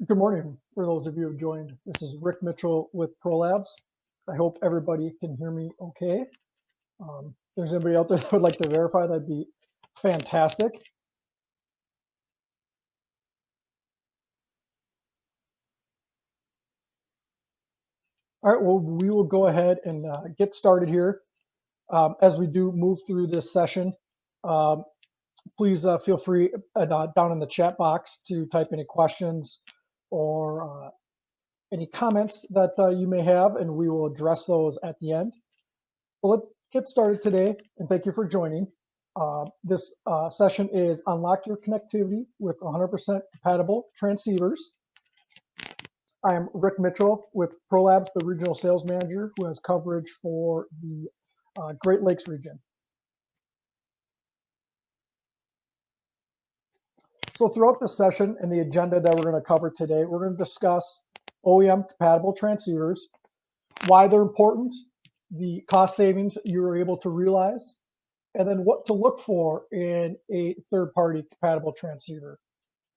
Good morning for those of you who have joined. This is Rick Mitchell with ProLabs. I hope everybody can hear me okay. If there's anybody out there that would like to verify, that'd be fantastic. All right, well, we will go ahead and get started here. As we do move through this session, um, please feel free down in the chat box to type any questions or any comments that you may have, and we will address those at the end. Well, let's get started today, and thank you for joining. This session is Unlock Your Connectivity with 100% Compatible Transceivers. I am Rick Mitchell with ProLabs, the Regional Sales Manager, who has coverage for the Great Lakes region. So throughout the session and the agenda that we're going to cover today, we're going to discuss OEM compatible transceivers, why they're important, the cost savings you're able to realize, and then what to look for in a third-party compatible transceiver.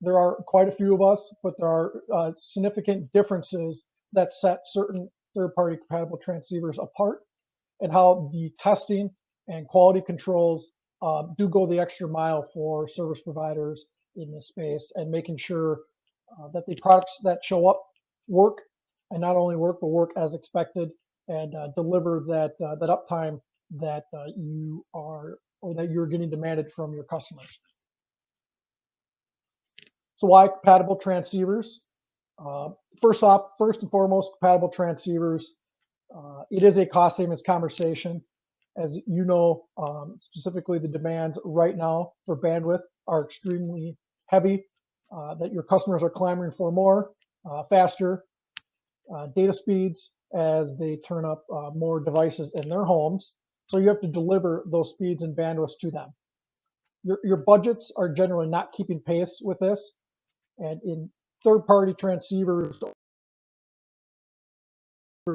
There are quite a few of us, but there are significant differences that set certain third-party compatible transceivers apart, and how the testing and quality controls do go the extra mile for service providers in this space, and making sure that the products that show up work, and not only work, but work as expected, and deliver that uptime that you are, or that you're getting demanded from your customers. So why compatible transceivers? First and foremost, compatible transceivers. It is a cost savings conversation. As you know, specifically the demands right now for bandwidth are extremely heavy, that your customers are clamoring for more, faster data speeds as they turn up more devices in their homes. So you have to deliver those speeds and bandwidths to them. Your budgets are generally not keeping pace with this. And in third-party transceivers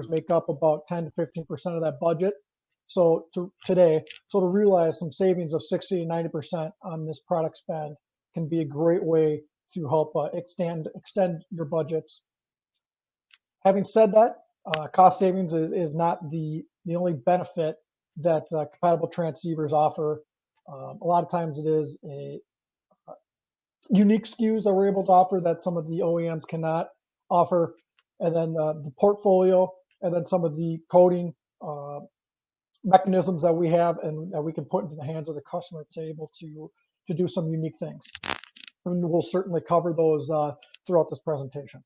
make up about 10 to 15% of that budget. So to realize some savings of 60 to 90% on this product spend can be a great way to help extend your budgets. Having said that, cost savings is not the only benefit that compatible transceivers offer. A lot of times it is a unique SKUs that we're able to offer that some of the OEMs cannot offer, and then the portfolio, and then some of the coding mechanisms that we have and that we can put into the hands of the customer to able to do some unique things. And we'll certainly cover those throughout this presentation.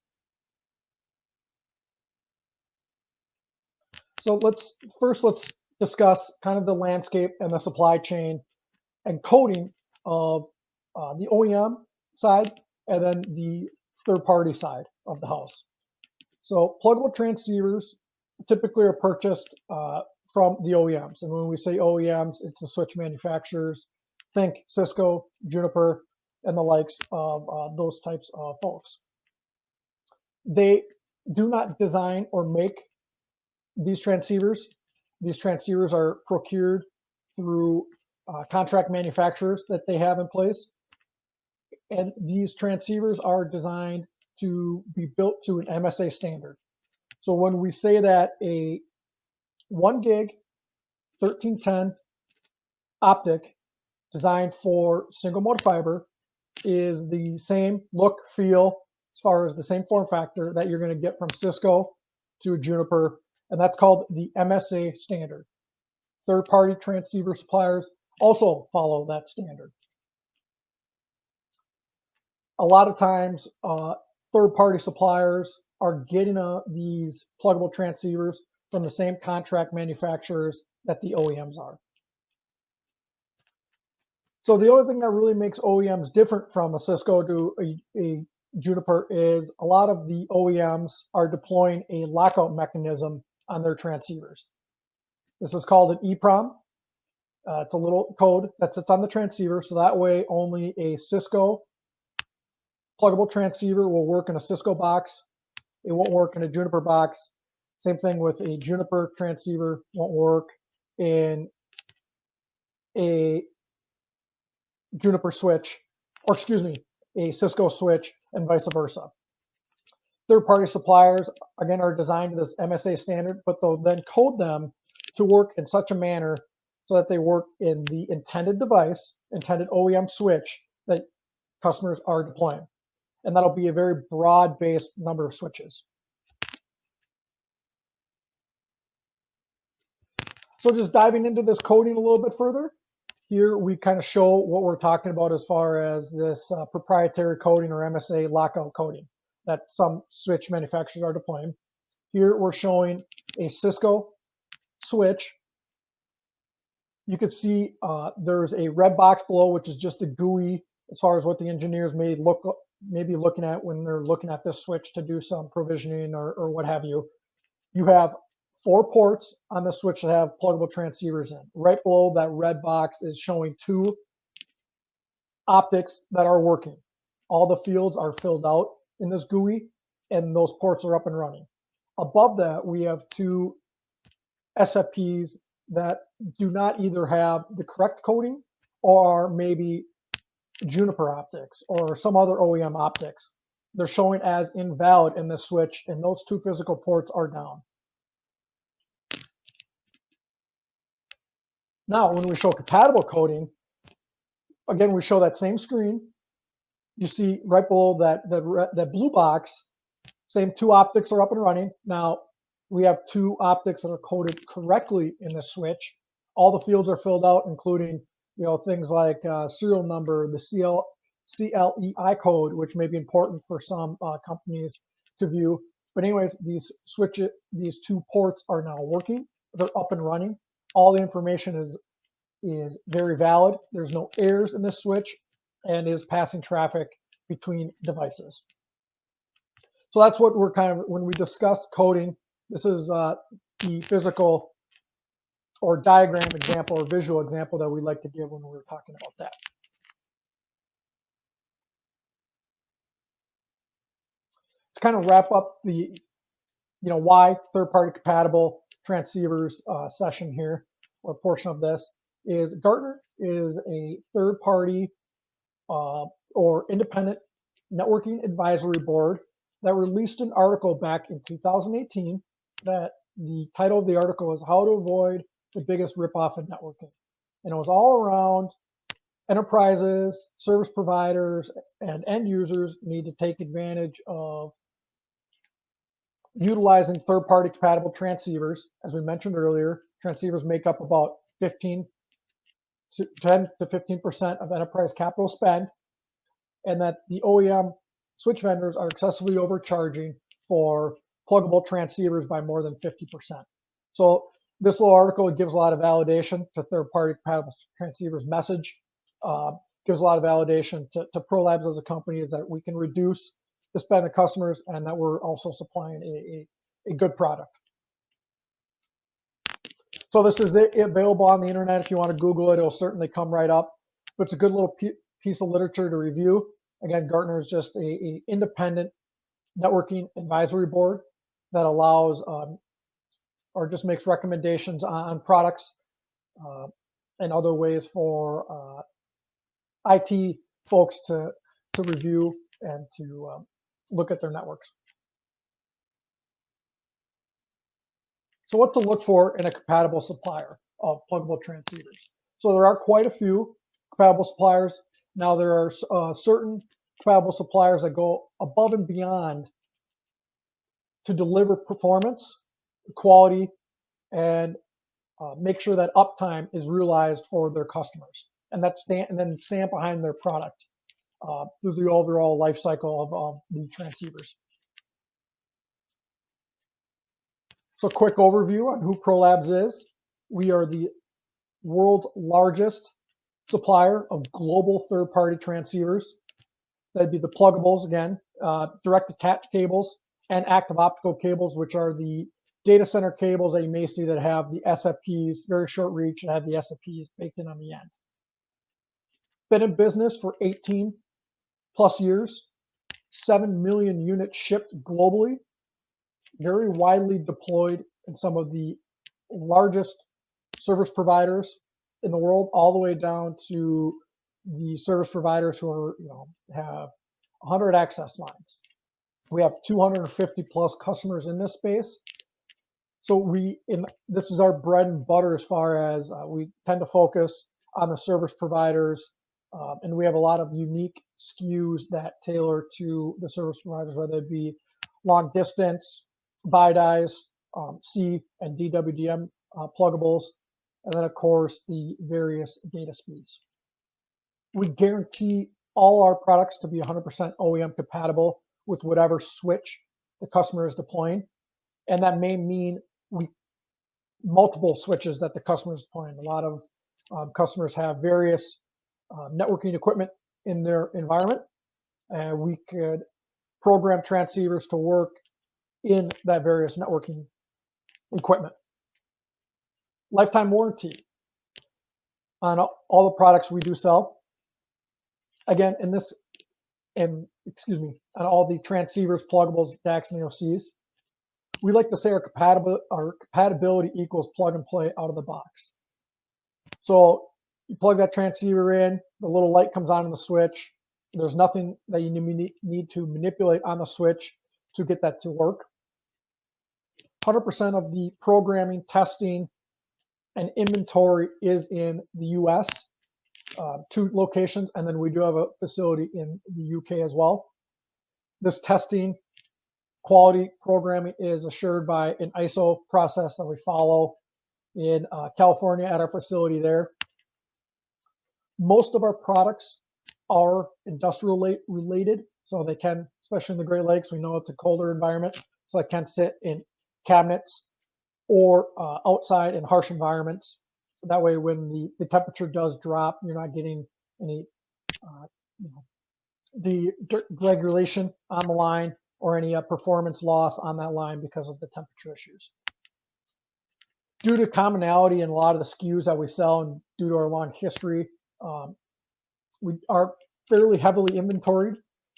So let's discuss kind of the landscape and the supply chain and coding of the OEM side, and then the third-party side of the house. So pluggable transceivers typically are purchased from the OEMs. And when we say OEMs, it's the switch manufacturers. Think Cisco, Juniper, and the likes of those types of folks. They do not design or make these transceivers. These transceivers are procured through contract manufacturers that they have in place. And these transceivers are designed to be built to an MSA standard. So when we say that a 1 gig 1310 optic designed for single mode fiber is the same look, feel, as far as the same form factor that you're going to get from Cisco to a Juniper, and that's called the MSA standard. Third-party transceiver suppliers also follow that standard. A lot of times, third-party suppliers are getting these pluggable transceivers from the same contract manufacturers that the OEMs are. So the only thing that really makes OEMs different from a Cisco to a Juniper is a lot of the OEMs are deploying a lockout mechanism on their transceivers. This is called an EEPROM. It's a little code that sits on the transceiver, so that way only a Cisco pluggable transceiver will work in a Cisco box. It won't work in a Juniper box. Same thing with a Juniper transceiver, won't work in a Juniper switch, or excuse me, a Cisco switch, and vice versa. Third-party suppliers, again, are designed to this MSA standard, but they'll then code them to work in such a manner so that they work in the intended device, intended OEM switch that customers are deploying. And that'll be a very broad-based number of switches. So just diving into this coding a little bit further, here we kind of show what we're talking about as far as this proprietary coding or MSA lockout coding that some switch manufacturers are deploying. Here we're showing a Cisco switch. You could see there's a red box below, which is just a GUI as far as what the engineers may be looking at when they're looking at this switch to do some provisioning or what have you. You have 4 ports on the switch that have pluggable transceivers in. Right below that red box is showing 2 optics that are working. All the fields are filled out in this GUI, and those ports are up and running. Above that, we have 2 SFPs that do not either have the correct coding or maybe Juniper optics or some other OEM optics. They're showing as invalid in this switch, and those 2 physical ports are down. Now, when we show compatible coding, again, we show that same screen. You see right below that blue box, same 2 optics are up and running. Now, we have 2 optics that are coded correctly in the switch. All the fields are filled out, including things like serial number, the CLEI code, which may be important for some companies to view. But anyways, these 2 ports are now working. They're up and running. All the information is very valid. There's no errors in this switch and is passing traffic between devices. So that's what we're when we discuss coding, this is the physical or diagram example or visual example that we like to give when we're talking about that. To kind of wrap up the, why third-party compatible transceivers session here, or portion of this, is Gartner is a third-party or independent networking advisory board that released an article back in 2018 that the title of the article is How to Avoid the Biggest Ripoff in Networking. And it was all around enterprises, service providers, and end users need to take advantage of utilizing third-party compatible transceivers. As we mentioned earlier, transceivers make up about 10 to 15% of enterprise capital spend, and that the OEM switch vendors are excessively overcharging for pluggable transceivers by more than 50%. So this little article gives a lot of validation to third-party compatible transceivers message, gives a lot of validation to ProLabs as a company, is that we can reduce the spend of customers and that we're also supplying a good product. So this is available on the internet. If you want to Google it, it'll certainly come right up. But it's a good little piece of literature to review. Again, Gartner is just a independent networking advisory board that allows or just makes recommendations on products and other ways for IT folks to review and to look at their networks. So what to look for in a compatible supplier of pluggable transceivers. So there are quite a few compatible suppliers. Now there are certain compatible suppliers that go above and beyond to deliver performance, quality, and make sure that uptime is realized for their customers, and then stand behind their product through the overall life cycle of the transceivers. So quick overview on who ProLabs is. We are the world's largest supplier of global third-party transceivers. That'd be the pluggables, again, direct-attached cables, and active optical cables, which are the data center cables that you may see that have the SFPs, very short reach, and have the SFPs baked in on the end. Been in business for 18 plus years, 7 million units shipped globally, very widely deployed in some of the largest service providers in the world, all the way down to the service providers who are, have 100 access lines. We have 250 plus customers in this space. So this is our bread and butter as far as we tend to focus on the service providers, and we have a lot of unique SKUs that tailor to the service providers, whether it be long distance, BiDies, C and DWDM pluggables, and then of course the various data speeds. We guarantee all our products to be 100% OEM compatible with whatever switch the customer is deploying, and that may mean multiple switches that the customer is deploying. A lot of customers have various networking equipment in their environment, and we could program transceivers to work in that various networking equipment. Lifetime warranty on all the products we do sell. Again, on all the transceivers, pluggables, DACs, and AOCs, we like to say our compatibility equals plug and play out of the box. So you plug that transceiver in, the little light comes on in the switch. There's nothing that you need to manipulate on the switch to get that to work. 100% of the programming, testing, and inventory is in the US, 2 locations, and then we do have a facility in the UK as well. This testing, quality programming is assured by an ISO process that we follow in California at our facility there. Most of our products are industrial related, so they can, especially in the Great Lakes, we know it's a colder environment, so it can sit in cabinets or outside in harsh environments. That way, when the temperature does drop, you're not getting any the regulation on the line or any performance loss on that line because of the temperature issues. Due to commonality in a lot of the SKUs that we sell and due to our long history, we are fairly heavily inventoried.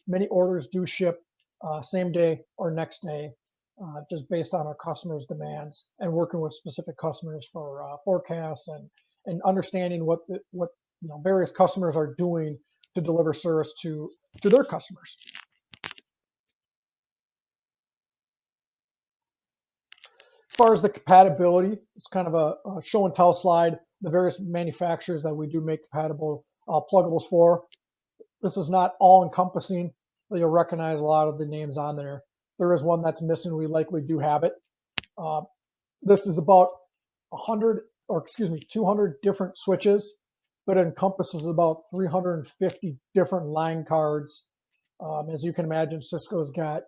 Many orders do ship same day or next day, just based on our customers' demands and working with specific customers for forecasts and understanding what various customers are doing to deliver service to their customers. As far as the compatibility, it's kind of a show and tell slide. The various manufacturers that we do make compatible pluggables for. This is not all encompassing, but you'll recognize a lot of the names on there. There is one that's missing. We likely do have it. This is about 200 different switches, but it encompasses about 350 different line cards. As you can imagine, Cisco's got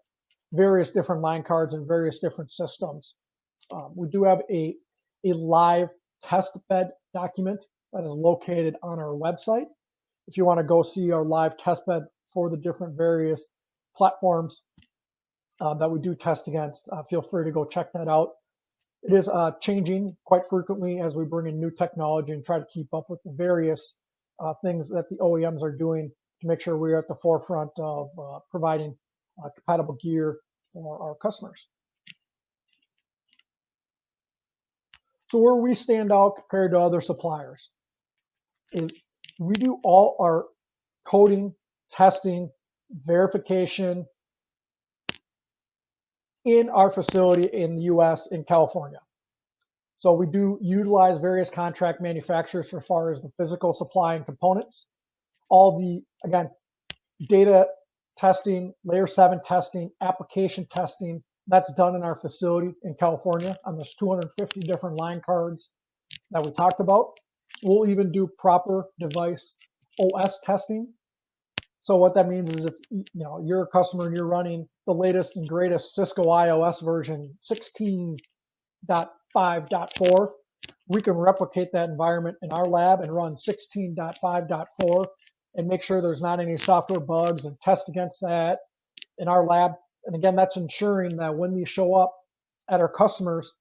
various different line cards and various different systems. We do have a live test bed document that is located on our website. If you want to go see our live test bed for the different various platforms that we do test against, feel free to go check that out. It is changing quite frequently as we bring in new technology and try to keep up with the various things that the OEMs are doing to make sure we're at the forefront of providing compatible gear for our customers. So where we stand out compared to other suppliers is we do all our coding, testing, verification in our facility in the US in California. So we do utilize various contract manufacturers for as far as the physical supply and components. All the, again, data testing, layer 7 testing, application testing, that's done in our facility in California on those 250 different line cards that we talked about. We'll even do proper device OS testing. So what that means is if you're a customer and you're running the latest and greatest Cisco iOS version 16.5.4, we can replicate that environment in our lab and run 16.5.4 and make sure there's not any software bugs and test against that in our lab. And again, that's ensuring that when these show up at our customers,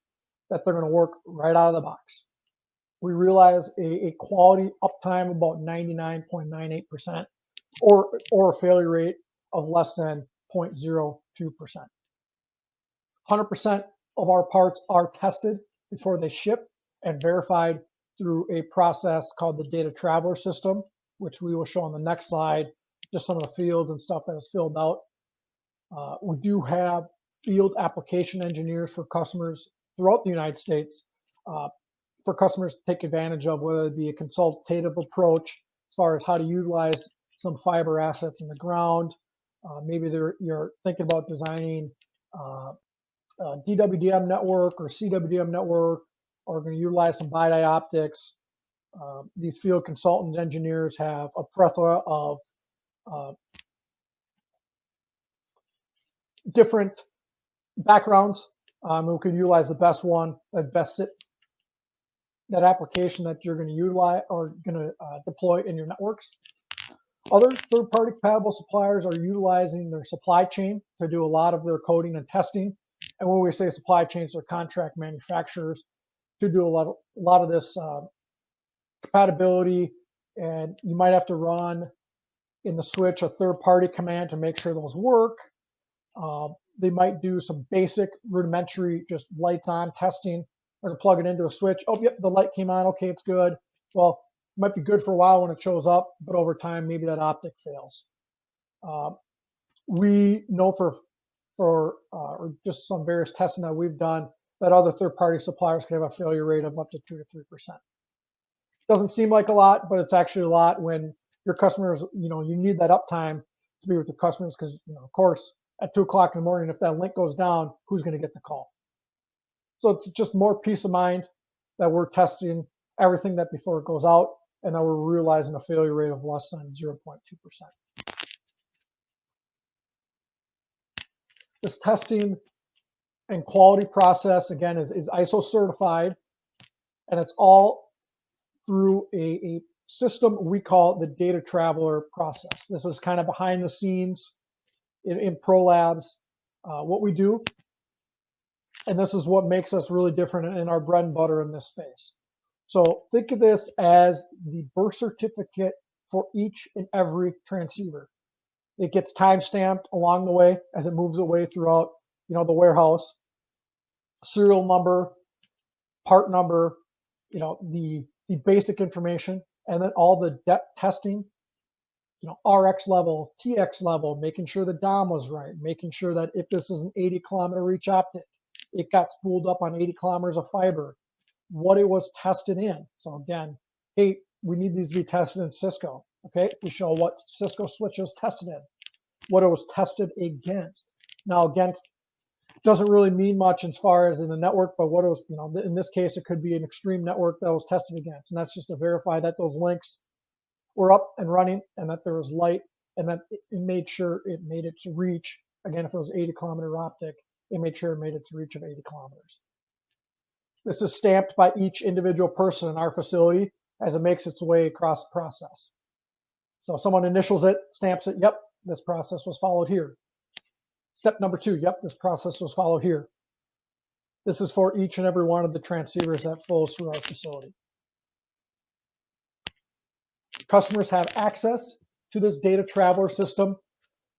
that they're going to work right out of the box. We realize a quality uptime of about 99.98% or a failure rate of less than 0.02%. 100% of our parts are tested before they ship and verified through a process called the data traveler system, which we will show on the next slide, just some of the fields and stuff that is filled out. We do have field application engineers for customers throughout the United States, for customers to take advantage of, whether it be a consultative approach as far as how to utilize some fiber assets in the ground. Maybe you're thinking about designing DWDM network or CWDM network, or going to utilize some BiDi optics. These field consultant engineers have a plethora of different backgrounds. We can utilize the best one that best fit that application that you're going to utilize or going to deploy in your networks. Other third-party compatible suppliers are utilizing their supply chain to do a lot of their coding and testing. And when we say supply chains, they're contract manufacturers to do a lot of this compatibility. And you might have to run in the switch a third-party command to make sure those work. They might do some basic rudimentary, just lights on testing, or plug it into a switch. Oh, yep, the light came on. Okay, it's good. Well, it might be good for a while when it shows up, but over time, maybe that optic fails. We know or just some various testing that we've done, that other third-party suppliers can have a failure rate of up to 2 to 3%. Doesn't seem like a lot, but it's actually a lot when your customers, you need that uptime to be with the customers, because, of course, at 2 o'clock in the morning, if that link goes down, who's going to get the call? So it's just more peace of mind that we're testing everything that before it goes out, and that we're realizing a failure rate of less than 0.2%. This testing and quality process, again, is ISO certified, and it's all through a system we call the data traveler process. This is kind of behind the scenes in ProLabs, what we do. And this is what makes us really different in our bread and butter in this space. So think of this as the birth certificate for each and every transceiver. It gets time-stamped along the way as it moves away throughout, the warehouse. Serial number, part number, the basic information, and then all the depth testing, RX level, TX level, making sure the DOM was right, making sure that if this is an 80-kilometer reach optic, it got spooled up on 80 kilometers of fiber, what it was tested in. So again, hey, we need these to be tested in Cisco. Okay, we show what Cisco switch was tested in, what it was tested against. Now, against doesn't really mean much as far as in the network, but what it was, in this case, it could be an extreme network that was tested against. And that's just to verify that those links were up and running, and that there was light, and that it made sure it made its reach. Again, if it was 80-kilometer optic, it made sure it made its reach of 80 kilometers. This is stamped by each individual person in our facility as it makes its way across the process. So someone initials it, stamps it, yep, this process was followed here. Step number 2, yep, this process was followed here. This is for each and every one of the transceivers that flows through our facility. Customers have access to this data traveler system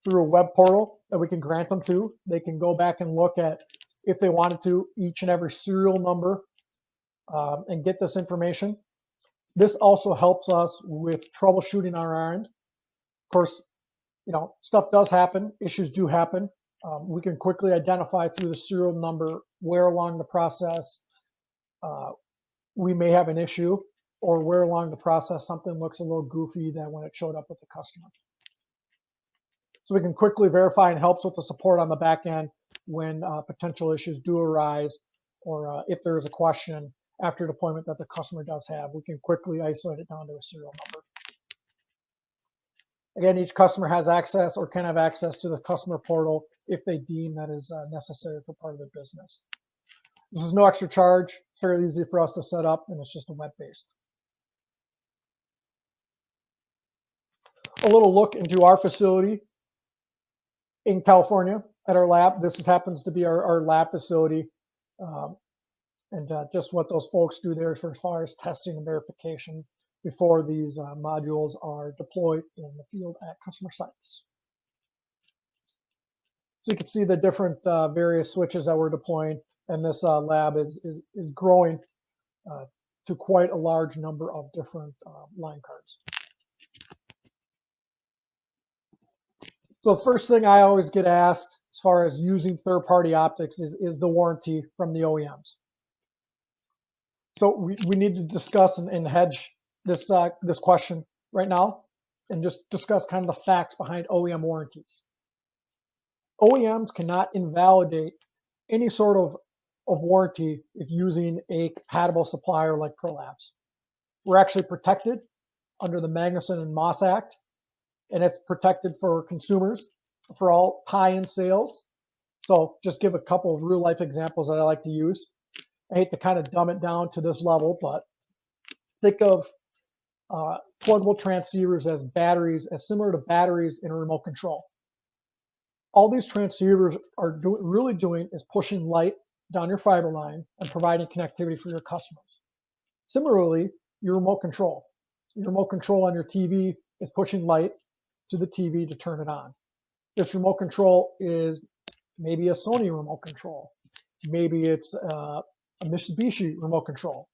through a web portal that we can grant them to. They can go back and look at, if they wanted to, each and every serial number and get this information. This also helps us with troubleshooting on our end. Of course, stuff does happen, issues do happen. We can quickly identify through the serial number where along the process we may have an issue, or where along the process something looks a little goofy than when it showed up with the customer. So we can quickly verify, and helps with the support on the back end when potential issues do arise, or if there is a question after deployment that the customer does have, we can quickly isolate it down to a serial number. Again, each customer has access or can have access to the customer portal if they deem that is necessary for part of their business. This is no extra charge, fairly easy for us to set up, and it's just a web-based. A little look into our facility in California at our lab. This happens to be our lab facility, and just what those folks do there for as far as testing and verification before these modules are deployed in the field at customer sites. So you can see the different various switches that we're deploying, and this lab is growing to quite a large number of different line cards. So the first thing I always get asked as far as using third-party optics is the warranty from the OEMs. So we need to discuss and hedge this this question right now and just discuss kind of the facts behind OEM warranties. OEMs cannot invalidate any sort of warranty if using a compatible supplier like ProLabs. We're actually protected under the Magnuson and Moss Act, and it's protected for consumers for all tie-in sales. So just give a couple of real life examples that I like to use. I hate to kind of dumb it down to this level, but think of pluggable transceivers as batteries, as similar to batteries in a remote control. All these transceivers are really doing is pushing light down your fiber line and providing connectivity for your customers. Similarly, your remote control on your TV is pushing light to the TV to turn it on. This remote control is maybe a Sony remote control. Maybe it's a Mitsubishi remote control.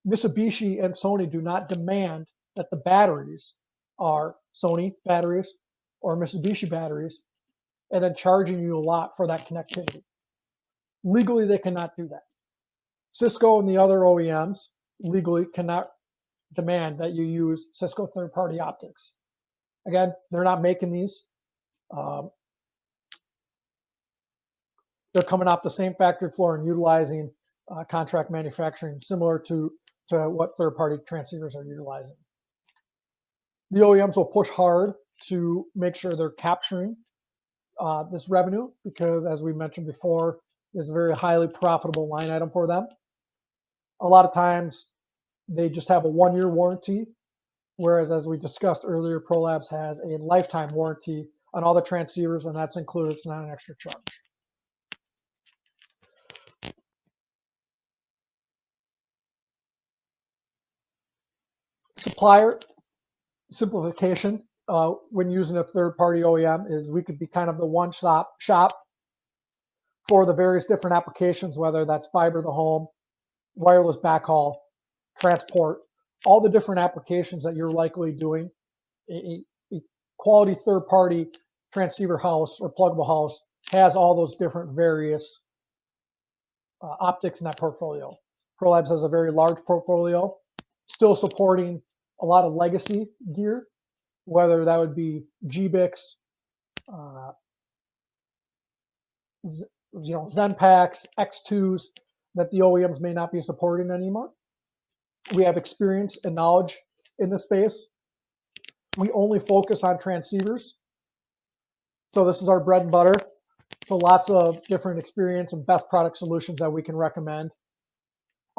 Mitsubishi and Sony do not demand that the batteries are Sony batteries or Mitsubishi batteries and then charging you a lot for that connectivity. Legally, they cannot do that. Cisco and the other OEMs legally cannot demand that you use Cisco third-party optics. Again, they're not making these. They're coming off the same factory floor and utilizing contract manufacturing similar to what third-party transceivers are utilizing. The OEMs will push hard to make sure they're capturing this revenue because, as we mentioned before, it's a very highly profitable line item for them. A lot of times, they just have a one-year warranty, whereas, as we discussed earlier, ProLabs has a lifetime warranty on all the transceivers, and that's included. It's not an extra charge. Supplier simplification when using a third-party OEM is we could be kind of the one-stop shop for the various different applications, whether that's fiber to the home, wireless backhaul, transport, all the different applications that you're likely doing. A quality third-party transceiver house or pluggable house has all those different various optics in that portfolio. ProLabs has a very large portfolio, still supporting a lot of legacy gear, whether that would be GBICs, Zenpacks, X2s that the OEMs may not be supporting anymore. We have experience and knowledge in this space. We only focus on transceivers. So this is our bread and butter. So lots of different experience and best product solutions that we can recommend.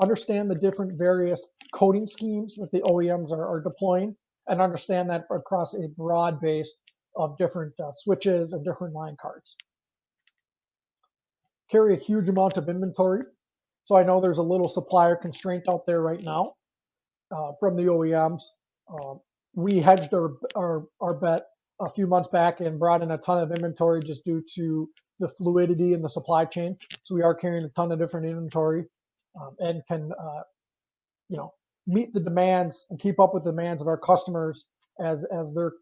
Understand the different various coding schemes that the OEMs are deploying and understand that across a broad base of different switches and different line cards. Carry a huge amount of inventory. So I know there's a little supplier constraint out there right now from the OEMs. We hedged our bet a few months back and brought in a ton of inventory just due to the fluidity in the supply chain. So we are carrying a ton of different inventory and can meet the demands and keep up with the demands of our customers as their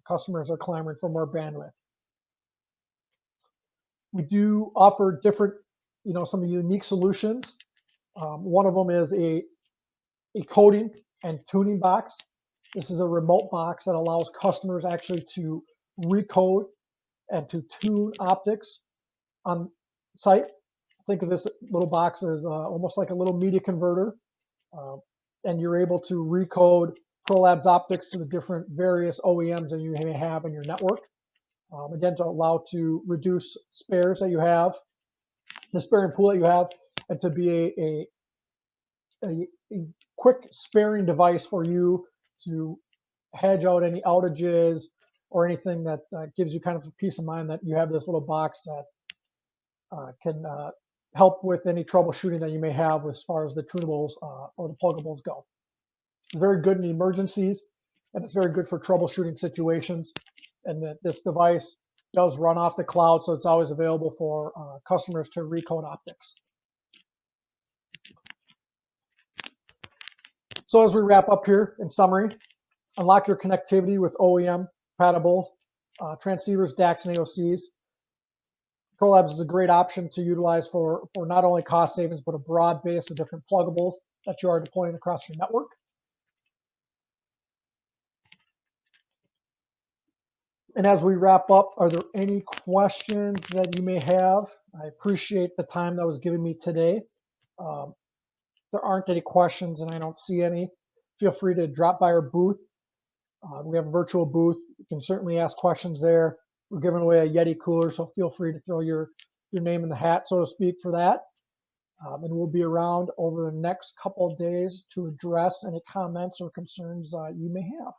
customers are clamoring for more bandwidth. We do offer different, some unique solutions. One of them is a coding and tuning box. This is a remote box that allows customers actually to recode and to tune optics on site. Think of this little box as almost like a little media converter, and you're able to recode ProLabs optics to the different various OEMs that you may have in your network. Again, to allow to reduce spares that you have, the sparing pool that you have, and to be a quick sparing device for you to hedge out any outages or anything that gives you kind of a peace of mind that you have this little box that can help with any troubleshooting that you may have as far as the tunables or the pluggables go. It's very good in emergencies, and it's very good for troubleshooting situations. And that this device does run off the cloud, so it's always available for customers to recode optics. So as we wrap up here, in summary, unlock your connectivity with OEM compatible transceivers, DACs, and AOCs. ProLabs is a great option to utilize for not only cost savings, but a broad base of different pluggables that you are deploying across your network. And as we wrap up, are there any questions that you may have? I appreciate the time that was given me today. If there aren't any questions and I don't see any, feel free to drop by our booth. We have a virtual booth. You can certainly ask questions there. We're giving away a Yeti cooler, so feel free to throw your name in the hat, so to speak, for that. And we'll be around over the next couple of days to address any comments or concerns you may have.